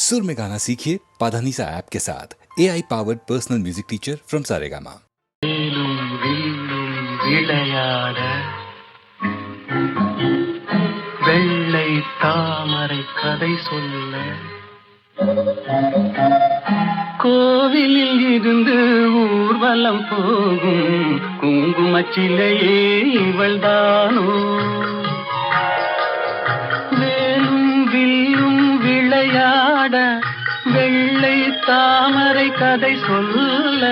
सुर में गाना सीखिए पाधानीसा ऐप के साथ AI powered personal music teacher from Saregama. விளையாட வெள்ளை தாமரை கதை சொல்ல கோவிலில் இருந்து ஊர்வலம் போகும் குங்குமச்சிலையே இவள்தானோ? வேலும் வில்லும் விளையாட வெள்ளை தாமரை கதை சொல்ல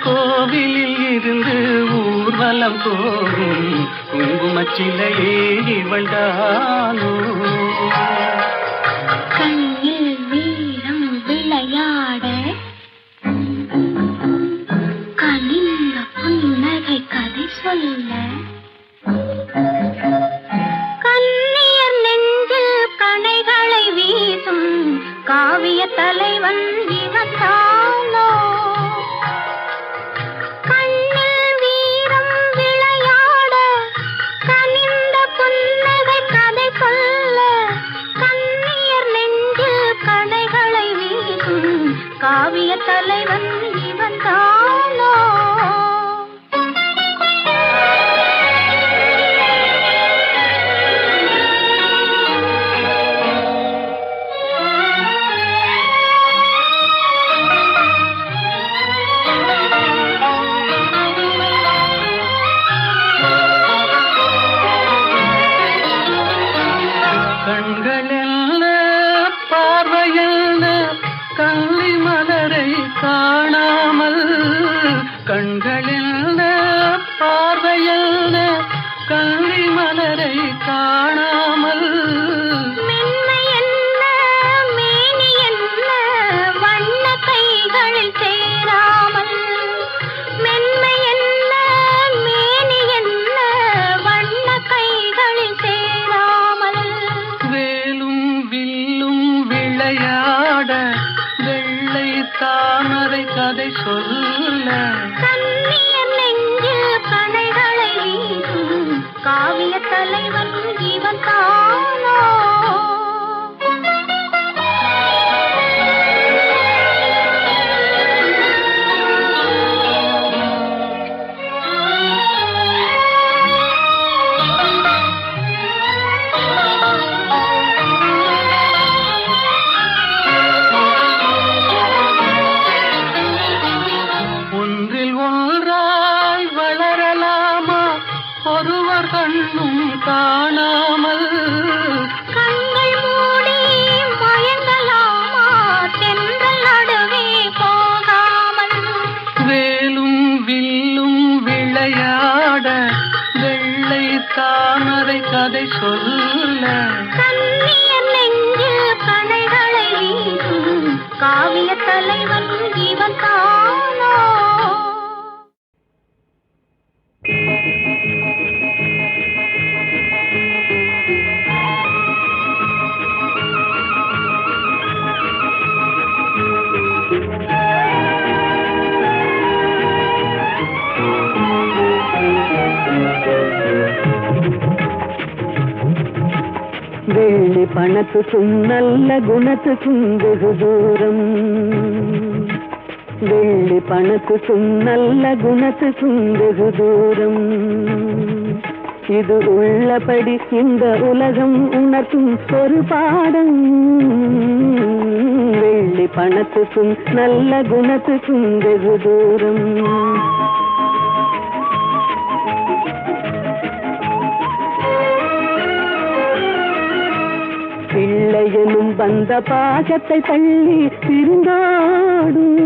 கோவிலில் இருந்து ஊர்வலம் போகும் குங்குமச்சிலையே இவள்தானோ? கண்ணில் வீரம் விளையாட கனிந்த புன்னகை கதை சொல்ல கண்ணியர் நெஞ்சில் கணைகளை வீசும் காவிய தலைவன் இவன்தானோ? கண்ணில் வீரம் விளையாட கனிந்த புன்னகை கதை சொல்ல கண்ணியர் நெஞ்சில் கணைகளை வீசும் காவிய தலைவன் இவன்தானோ? கண்களெல்ல பார்வையல்ல கள்ளி மலரை காணாமல், கண்களெல்ல பார்வையல்ல கள்ளி மலரை காணாமல், மென்மை என்ன மேனி என்ன வண்ண கைகளில் சேராமல், மென்மை என்ன மேனி என்ன வண்ண கைகளில் சேராமல், வேலும் வில்லும் விளையாட வெள்ளை தாமரை கதை சொல்ல கண்ணியர் நெஞ்சில் கணைகளை வீசும் காவிய தலைவன் இவன்தானோ? ஒன்றில் ஒன்றாய் வளரலாமா ஒருவர் கண்ணும் காணாமல், கண்கள் மூடி மயங்கலாமா தென்றல் நடுவே போகாமல், வேலும் வில்லும் விளையாட வெள்ளை தாமரை கதை சொல்ல கண்ணியர் நெஞ்சில் கணைகளை வீசும் காவிய தலைவன் இவன்தானோ? வெள்ளி பணத்துக்கும் நல்ல குணத்துக்கும் வெகு தூரம், வெள்ளி பணத்துக்கும் நல்ல குணத்துக்கும் வெகு தூரம், இது உள்ளபடி இந்த உலகம் உணர்த்தும் ஒரு பாடம். வெள்ளி பணத்துக்கும் நல்ல குணத்துக்கும் வெகு தூரம். பிள்ளையனும் வந்த பாகத்தை தள்ளி திருந்தாடும்,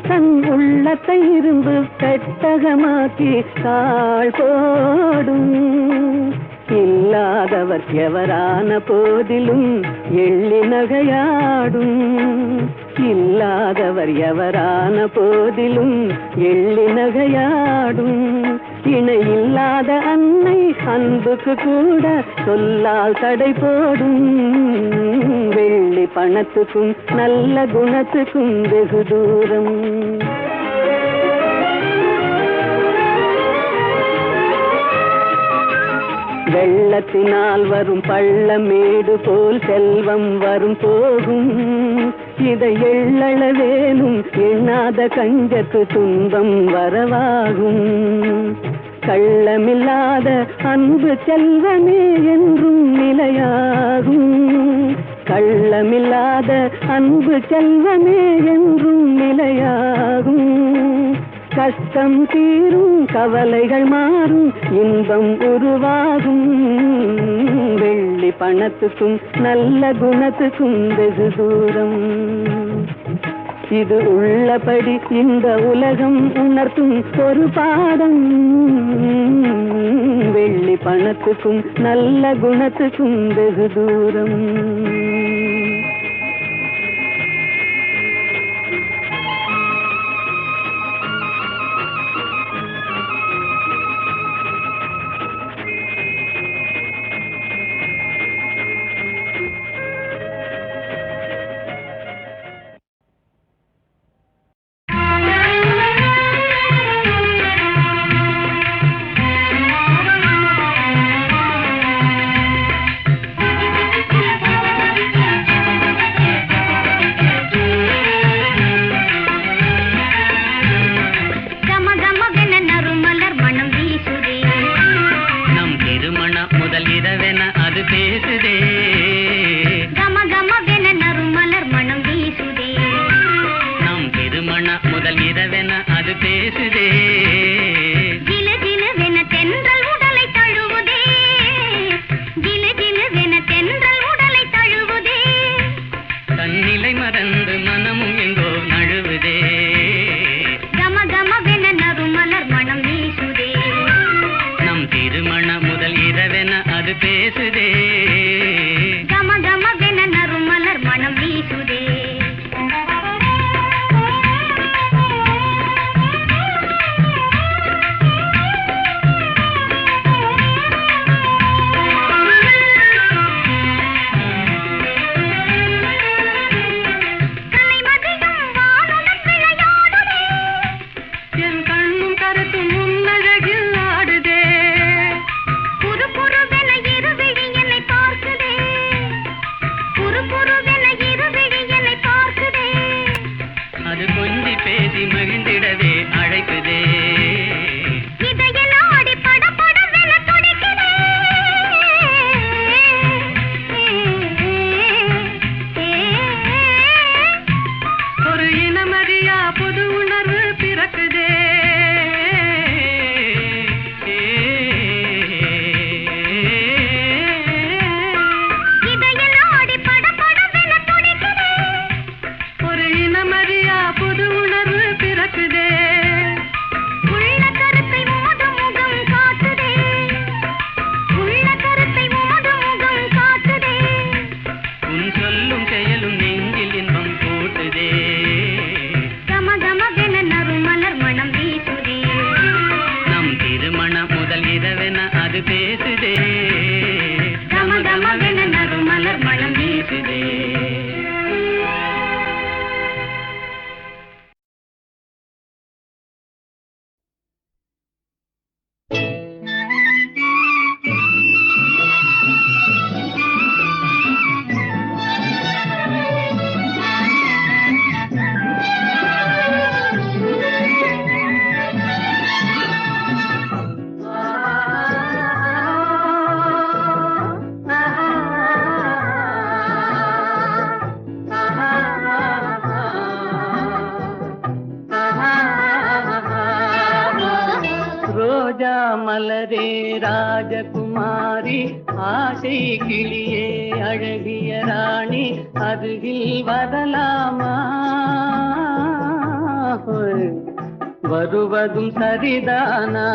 தன் உள்ளத்தை இரும்பு பெட்டகமாக்கி தாழ் போடும். இல்லாதவர் எவரான போதிலும் எள்ளி நகையாடும், இல்லாதவர் எவரான போதிலும் எள்ளி நகையாடும். இணை இல்லாத அன்னை அன்புக்கு கூட சொல்லால் தடை போடும். வெள்ளி பணத்துக்கும் நல்ல குணத்துக்கும் வெகு தூரம். வெள்ளத்தினால் வரும் பள்ளமேடு போல் செல்வம் வரும் போகும். இதை எள்ளளவேனும் எண்ணாத கஞ்சத்து துன்பம் வரவாகும். கள்ளமில்லாத அன்பு செல்வமே என்றும் நிலையாகும். கள்ளமில்லாத அன்பு செல்வமே என்றும் நிலையாகும். கஷ்டம் தீரும் கவலைகள் மாறும் இன்பம் உருவாகும். வெள்ளி பணத்துக்கும் நல்ல குணத்துக்கும் வெகு தூரம். இது உள்ளபடி இந்த உலகம் உணர்த்தும் ஒரு பாடம். வெள்ளி பணத்துக்கும் நல்ல குணத்துக்கும் வெகு தூரம். மலரே ராஜகுமாரி ஆசை கிளியே அழகிய ராணி அருகில் வரலாமா? வருவதும் சரிதானா?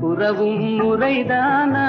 உறவும் முறைதானா?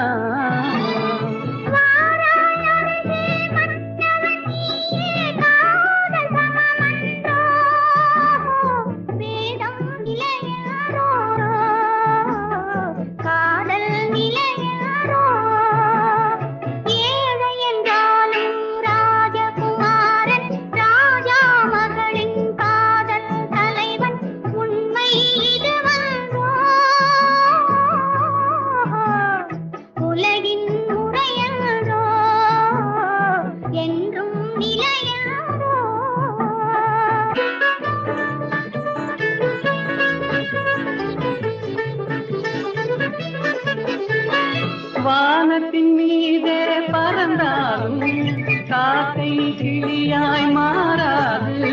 காக்கை கிளியாய் மாறாது,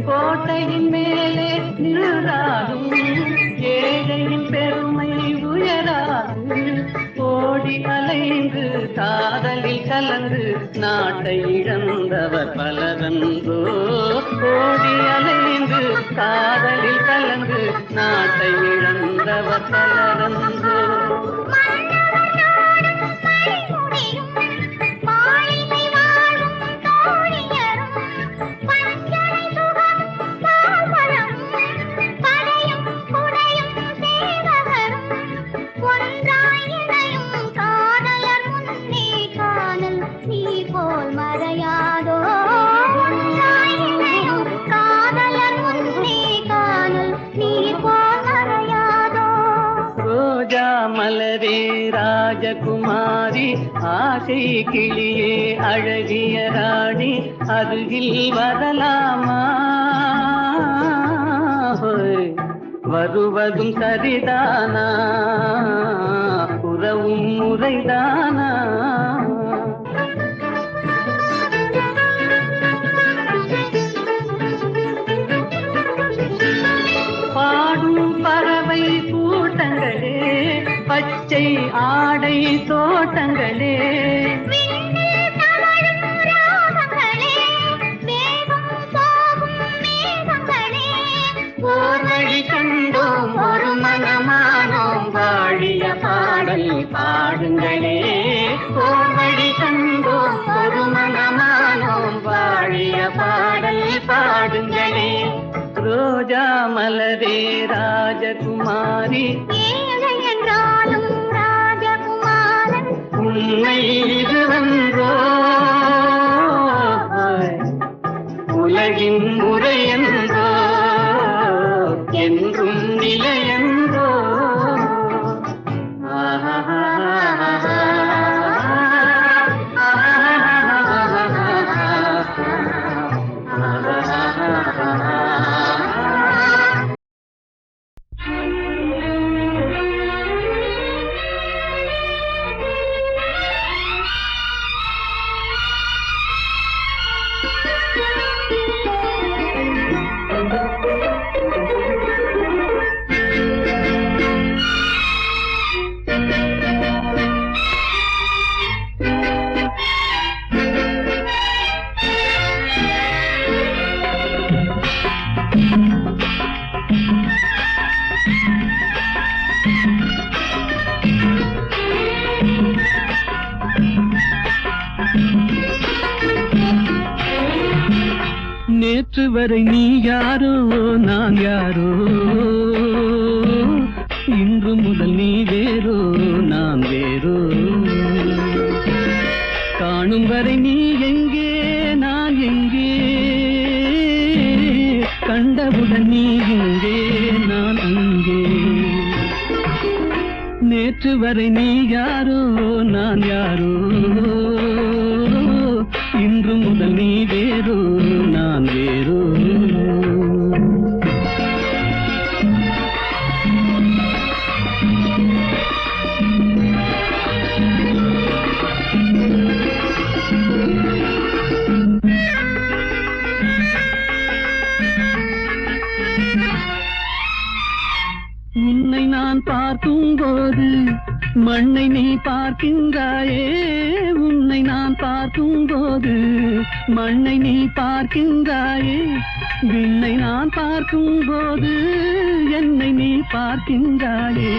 கோட்டையின் மேலே நின்றாலும் ஏழையின் பெருமை உயராது. ஓடி அலைந்து காதலில் கலந்து நாட்டை இழந்தவர் பலரன்றோ. ஓடி அலைந்து காதலில் கலந்து நாட்டை இழந்தவர் பலரன்றோ. மலரே ராஜகுமாரி, ஆசை கிளியே அழகிய ராணி, அருகில் வரலாமா? வருவதும் சரிதானா, உறவும் முறைதானா? பாடும் பறவை கூட்டங்களே, பச்சை ஆடை தோட்டங்களே, ஓர்வழி கண்டோம் ஒரு மனமானோம், வாழிய பாடல் பாடுங்களே. ஓர்வழி கண்டோம் ஒரு மனமானோம், வாழிய பாடல் பாடுங்களே. ரோஜா மலரே ராஜகுமாரி, என்றாலும் ராஜகுமாரன் உண்மை இதுவென்றோ, உலகின் முறையென்றோ, என்றும் நிலையென்றோ. நேற்று வரை நீ யாரோ நான் யாரோ, இன்று முதல் நீ வேறோ நான் வேறோ. காணும் வரை நீ எங்கே நான் எங்கே, கண்டவுடன் நீ எங்கே நான் அங்கே. நேற்று வரை நீ யாரோ நான் யாரோ, இன்று முதல் நீ வேறோ நான் வேறோ. உன்னை நான் பார்க்கும் போது மண்ணை நீ பார்க்கின்றாயே, உன்னை நான் பார்க்கும் போது மண்ணை நீ பார்க்கின்றாயே. விண்ணை நான் பார்க்கும் போது என்னை நீ பார்க்கின்றாயே.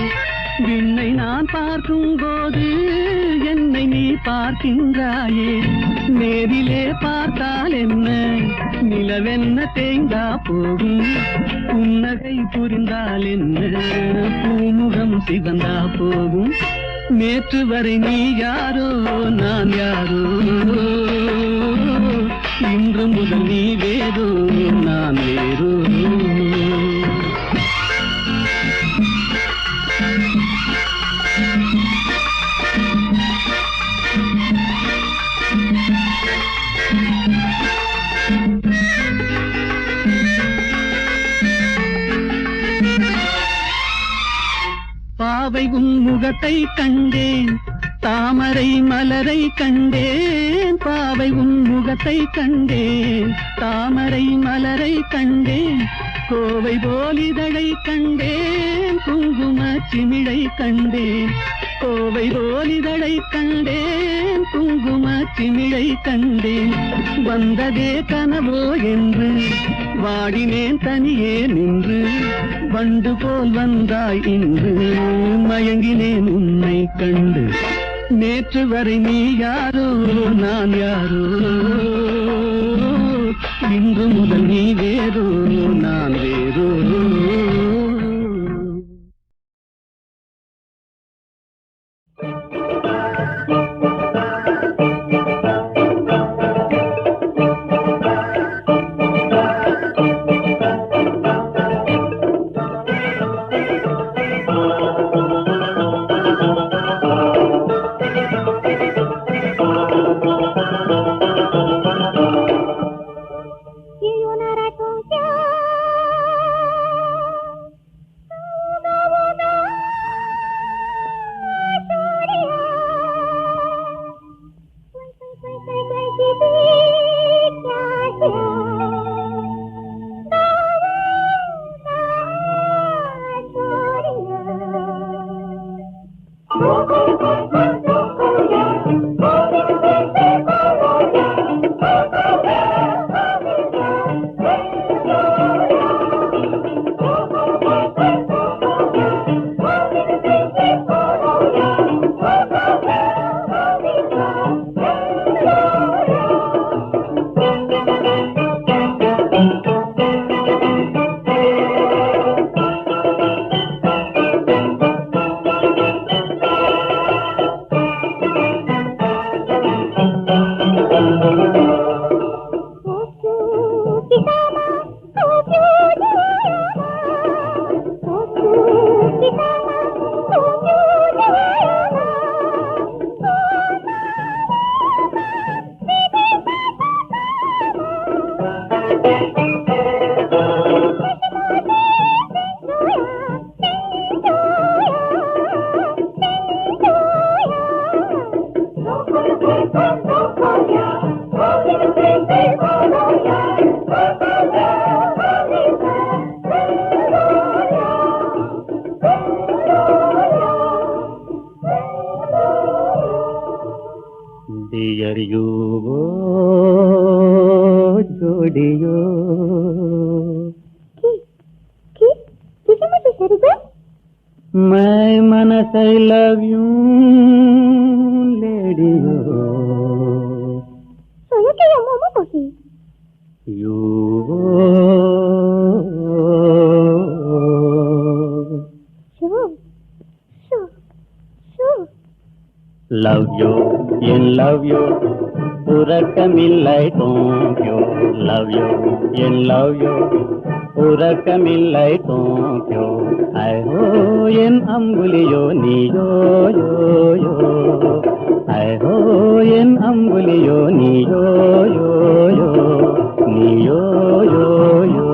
விண்ணை நான் பார்க்கும் போது என்னை நீ பார்க்கின்றாயே. நேரிலே பார்த்தால் என்ன, நிலவென்ன தேய்ந்தா போகும், புன்னகை புரிந்தால் என்ன, பூமுகம் சிவந்தா போகும். நேற்று வரை நீ யாரோ நான் யாரோ, இன்று முதல் நீ வேறோ நான் வேறோ. பாவை உன் முகத்தை கண்டேன், தாமரை மலரை கண்டேன், பாவை உன் முகத்தை கண்டேன். தாமரை மலரை கண்டேன், கோவை போலிதழை கண்டேன். குங்கும சிமிழை கண்டேன், கோவை போலிதழை கண்டேன். குங்கும சிமிழை கண்டேன். வந்ததே கனவோ என்று வாடினேன் தனியே நின்று. வண்டு போல் வந்தாய் இன்று, மயங்கினேன் உன்னை கண்டு. நேற்று வரை நீ யாரோ நான் யாரோ, இன்று முதல் நீ வேறோ நான் வேறோ. Dear you, जोड़ियो किसी मुझे सरिता मैं मनस I love you लेडियो सोया के या momo Kosi you love you love you உறக்கமில்லை தூங்கியோ love you love you உறக்கமில்லை தூங்கியோ ஐயோ என் அம்புலியோ நீயோ யோ யோ ஐயோ என் அம்புலியோ நீயோ யோ யோ நீயோ யோ யோ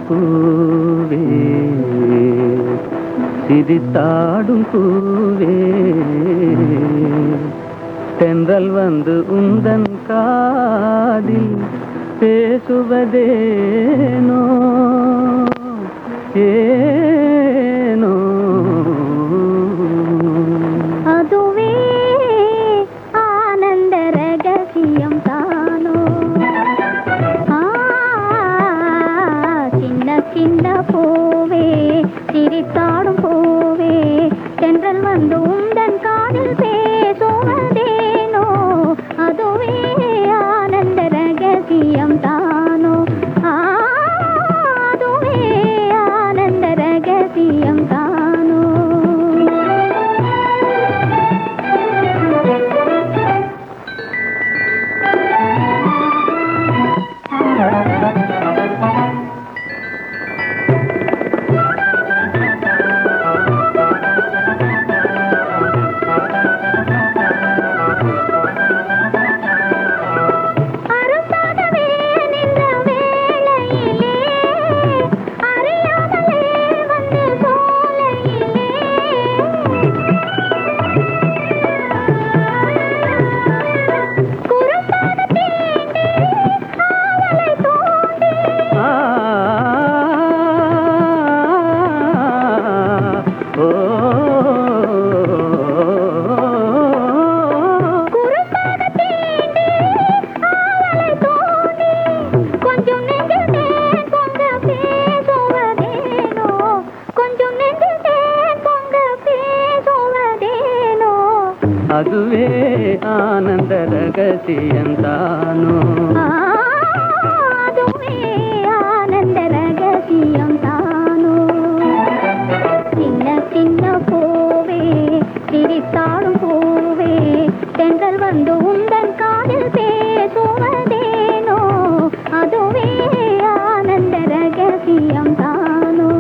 பூவே சிரித்தாடும் பூவே தென்றல் வந்து உந்தன் காதில் பேசுவதேனோ ஏனோ அதுவே ஆனந்த ரகசியம் தானோ சின்ன பூவே சிரித்தாடும் பூவே தென்றல் வந்து உந்தன் காதில் பேசுவதேனோ அதுவே ஆனந்த ரகசியம் தானோ அதுவே ஆனந்த ரகசியந்தானோ அதுவே ஆனந்த ரகசியம் தானோ சின்ன சின்ன பூவே சிரித்தாடும் பூவே தென்றல் வந்து உந்தன் காதில் பேசுவதேனோ அதுவே ஆனந்த ரகசியம் தானோ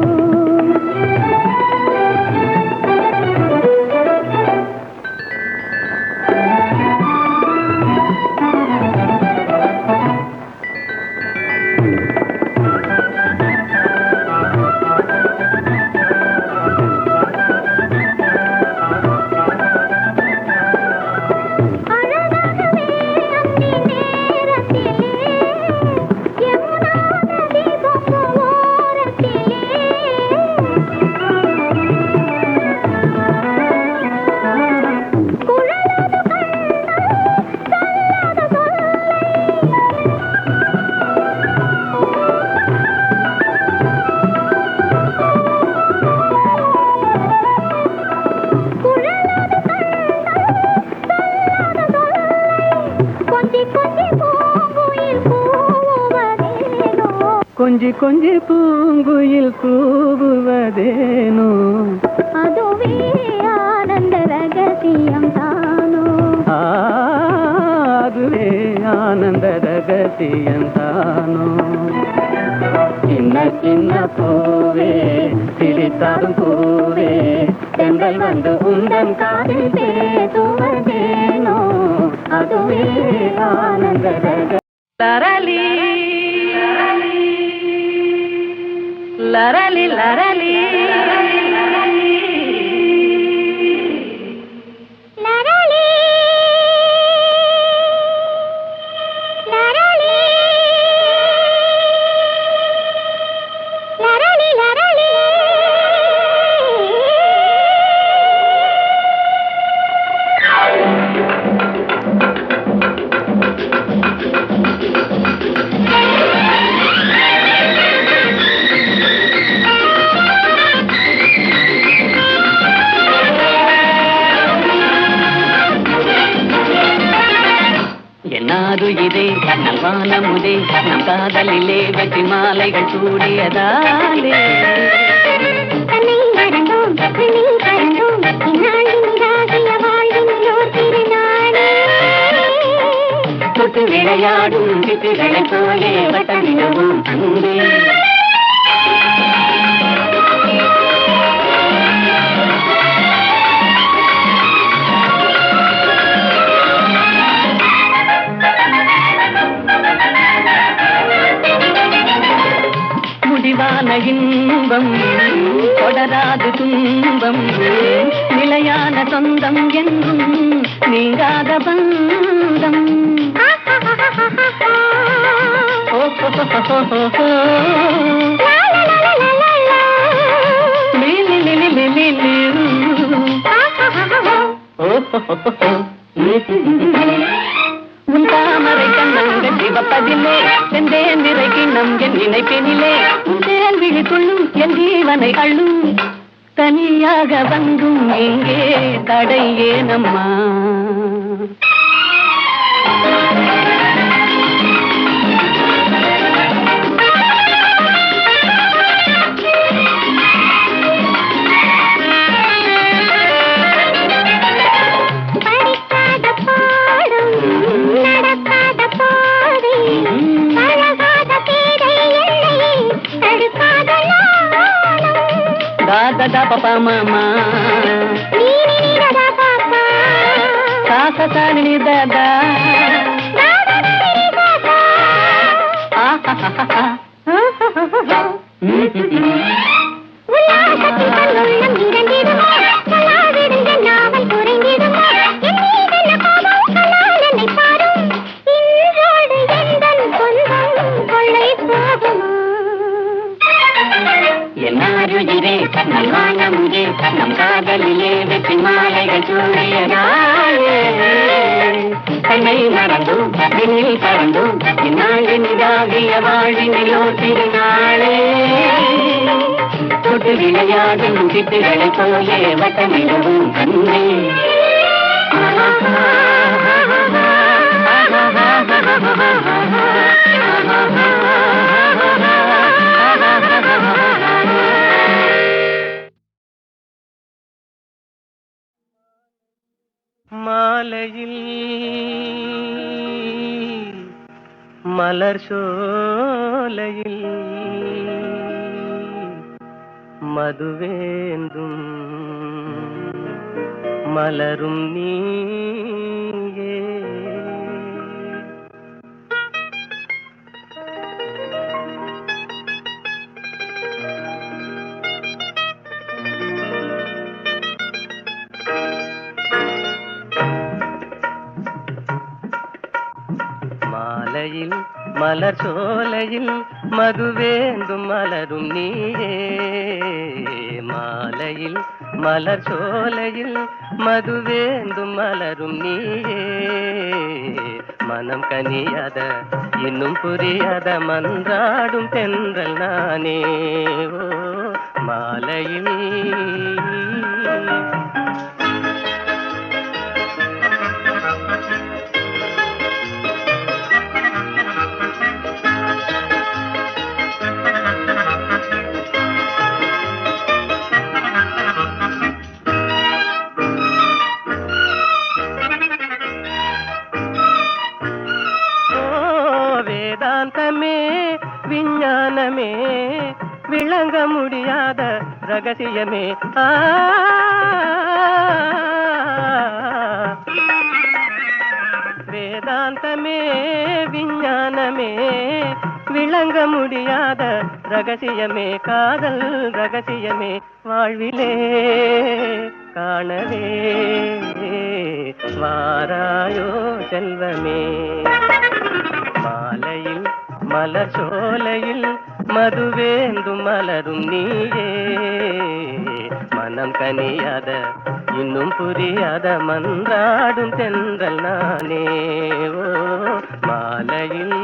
கொஞ்சி கொஞ்சி பூங்குயில் கூவுவதேனோ அதுவே ஆனந்த ரகசியம் தானோ அதுவே ஆனந்த ரகசியந்தானோ சின்ன சின்ன பூவே சிரித்தாடும் பூவே தென்றல் வந்து உந்தன் காதில் பேசுவதேனோ அதுவே ஆனந்த ரகசியம் லரலி லரலி லரலி என்னாருயிரே நல்வானமுதே நம் காதலிலே வெற்றி மாலைகள் சூடியதாலே தன்னை மறந்தோம் தன்னில் கறந்தோம் இந்நாளின் இதாகிய வாழ்வினிலோர் திருநாளே தொட்டு விளையாடும் சிட்டுகளைப் போலே வட்டமிடவும் அன்பே முடிவான இன்பம் தொடராது துன்பம் நிலையான சொந்தம் என்றும் நீங்காத பந்தம் உன் தாமரை கண்ணங்கள் சிவப்பதில்லை செந்தே நிறை கிண்ணம் என் நினைப்பினிலே உன் தேல் விழித்துள்ளும் என் ஜீவனை அள்ளும் தனியாக வந்தும் எங்கே தடை ஏனம்மா da pa pa ma ma ni ni da da pa pa sa sa sa ni da da da da ni da da ah ha ha ha உல்லாசத்தில் கண்ணுள்ளம் இறங்கிடுமோ சொல்லாவிடுங்க நாவல் குறைந்திடுமோ என்னீதென்ன கோபம் சொன்னால் என்னை பாரும் இன்றோடு எந்தன் சொந்தம் கொள்ளை போகுமா என்னாருயிரே நல்வானமுதே நம் காதலிலே வெற்றி மாலைகள் சூடியதாலே தன்னை மறந்தோம் விண்ணில் பறந்தோம் இந்நாளின் இதாகிய வாழ்வினிலோ திருநாளே தொட்டு விளையாடும் சிட்டுகளைப் போலே வட்டமிடவும் கண்ணே மாலையில் மலர் சோலையில் மதுவேந்தும் மலரும் நீயே மாலையில் மலர் சோலையில் மதுவேந்தும் மலரும் நீயே மாலையில் மலர் சோலையில் மதுவேந்தும் மலரும் நீயே மனம் கனியாத இன்னும் புரியாத மன்றாடும் தென்றல் நானே ஓ மாலையில் வேதாந்தமே விஞ்ஞானமே விளங்க முடியாத ரகசியமே வேதாந்தமே விஞ்ஞானமே விளங்க முடியாத ரகசியமே காதல் ரகசியமே வாழ்விலே காணவே வாராயோ செல்வமே மாலையில் மலர் சோலையில் மதுவேந்தும் மலரும் நீயே மனம் கனியாத இன்னும் புரியாத மன்றாடும் தென்றல் நானே ஓ மாலையில்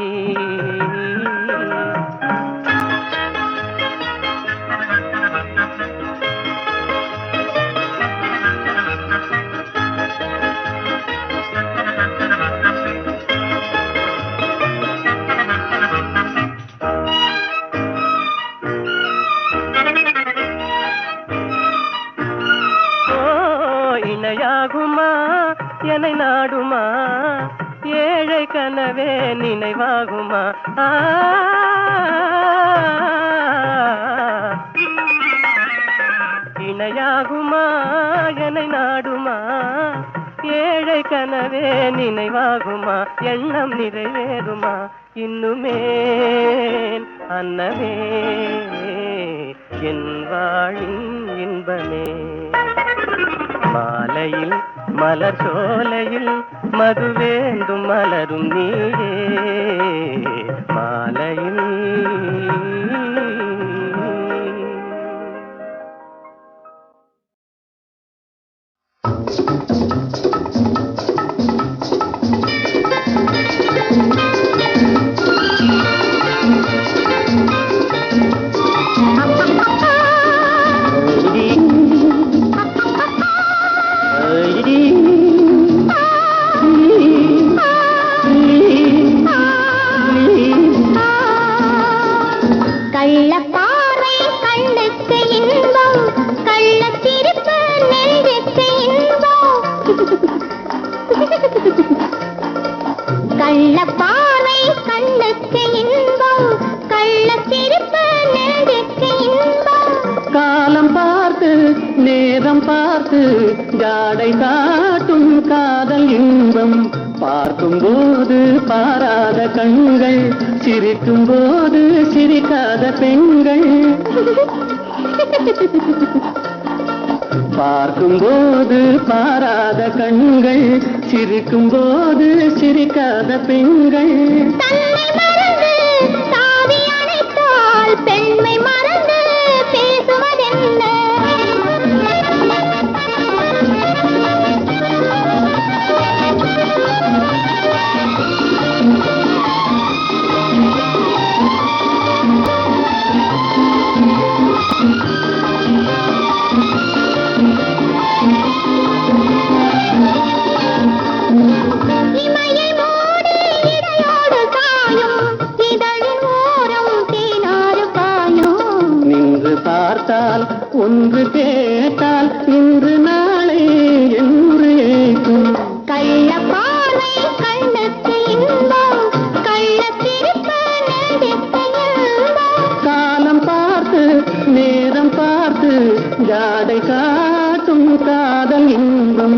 இணையாகுமா என்னை நாடுமா ஏழை கனவே நினைவாகுமா இணையாகுமா என்னை நாடுமா ஏழை கனவே நினைவாகுமா எண்ணம் நிறைவேறுமா இன்னுமே அன்னமே என் வாழின் இன்பமே மாலையில் மலர் சோலையில் மதுவேந்தும் மலரும் நீயே மாலையில் கள்ளப்பாவை கண்ணுக்கு இன்பம் கள்ளச்சிரிப்பு நெஞ்சுக்கு இன்பம் காலம் பார்த்து நேரம் பார்த்து ஜாடை காட்டும் காதல் இன்பம் பார்க்கும் போது பாராத கண்கள் சிரிக்கும் போது சிரிக்காத பெண்கள் பார்க்கும் போது பாராத கண்கள் சிரிக்கும் போது சிரிக்காத பெண்கள் தன்னை மறந்து தாவி அணைத்தால் பெண்மை மறந்து பேசுவதென்ன காதல் இன்பம்.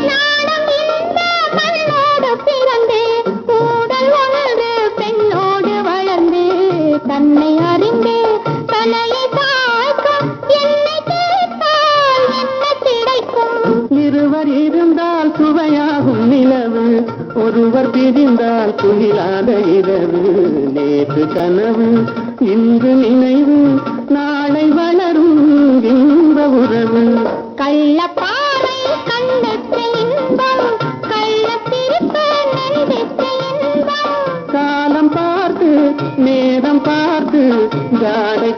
நாணம் இந்த மண்ணோடு பிறந்து ஊடல் ஒன்று பெண்ணோடு வளர்ந்து தன்னை அறிந்து தலையை தாழ்க்கும் என்னை கேட்டால் என்ன கிடைக்கும்? இருவர் இருந்தால் சுவையாகும் நிலவு, ஒருவர் பிரிந்தால் துயிலாத இரவு. நேற்று கனவு இன்று நினைவு, நாளை வளரும் இன்ப உறவு. கள்ளப்பாவை கண்ணுக்கு இன்பம், கள்ளத்திருப்பு நெஞ்சுக்கு இன்பம். காலம் பார்த்து நேரம் பார்த்து ஜாடை